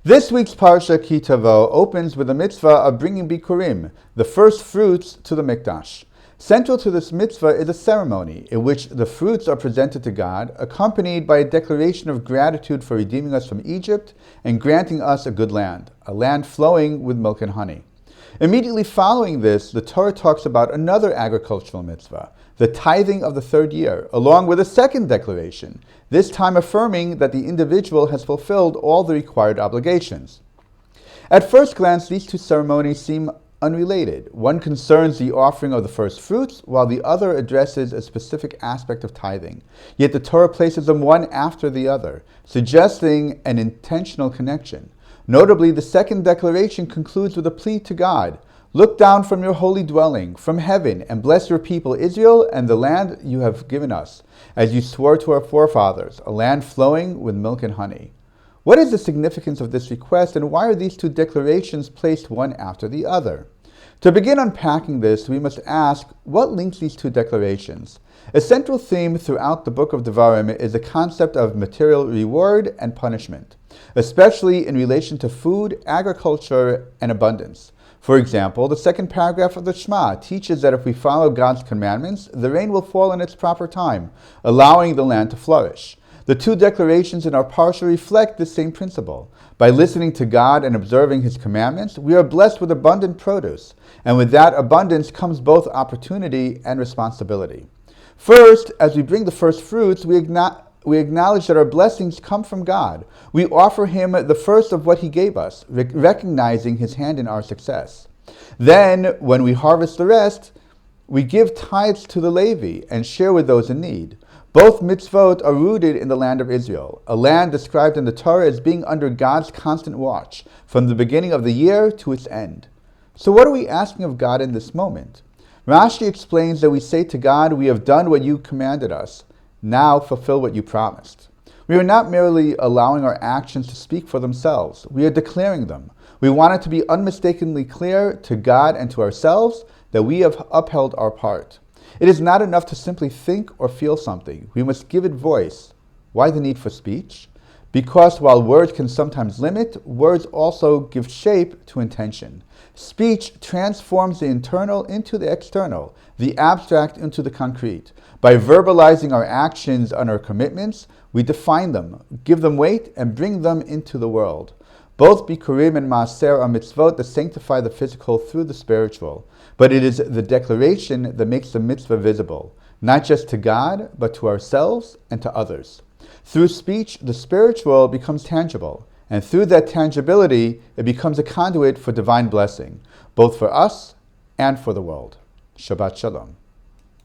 This week's Parsha Ki Tavo opens with the mitzvah of bringing bikurim, the first fruits, to the mikdash. Central to this mitzvah is a ceremony in which the fruits are presented to God, accompanied by a declaration of gratitude for redeeming us from Egypt and granting us a good land, a land flowing with milk and honey. Immediately following this, the Torah talks about another agricultural mitzvah, the tithing of the third year, along with a second declaration, this time affirming that the individual has fulfilled all the required obligations. At first glance, these two ceremonies seem unrelated. One concerns the offering of the first fruits, while the other addresses a specific aspect of tithing. Yet the Torah places them one after the other, suggesting an intentional connection. Notably, the second declaration concludes with a plea to God. Look down from your holy dwelling, from heaven, and bless your people Israel and the land you have given us, as you swore to our forefathers, a land flowing with milk and honey. What is the significance of this request, and why are these two declarations placed one after the other? To begin unpacking this, we must ask, what links these two declarations? A central theme throughout the book of Dvar is the concept of material reward and punishment, especially in relation to food, agriculture, and abundance. For example, the second paragraph of the Shema teaches that if we follow God's commandments, the rain will fall in its proper time, allowing the land to flourish. The two declarations in our parsha reflect this same principle. By listening to God and observing His commandments, we are blessed with abundant produce, and with that abundance comes both opportunity and responsibility. First, as we bring the first fruits, we acknowledge that our blessings come from God. We offer Him the first of what He gave us, recognizing His hand in our success. Then, when we harvest the rest, we give tithes to the Levi and share with those in need. Both mitzvot are rooted in the land of Israel, a land described in the Torah as being under God's constant watch, from the beginning of the year to its end. So what are we asking of God in this moment? Rashi explains that we say to God, we have done what you commanded us. Now fulfill what you promised. We are not merely allowing our actions to speak for themselves. We are declaring them. We want it to be unmistakably clear to God and to ourselves that we have upheld our part. It is not enough to simply think or feel something. We must give it voice. Why the need for speech? Because while words can sometimes limit, words also give shape to intention. Speech transforms the internal into the external, the abstract into the concrete. By verbalizing our actions and our commitments, we define them, give them weight, and bring them into the world. Both Bikurim and Maaser are mitzvot that sanctify the physical through the spiritual. But it is the declaration that makes the mitzvah visible, not just to God, but to ourselves and to others. Through speech, the spiritual becomes tangible, and through that tangibility, it becomes a conduit for divine blessing, both for us and for the world. Shabbat Shalom.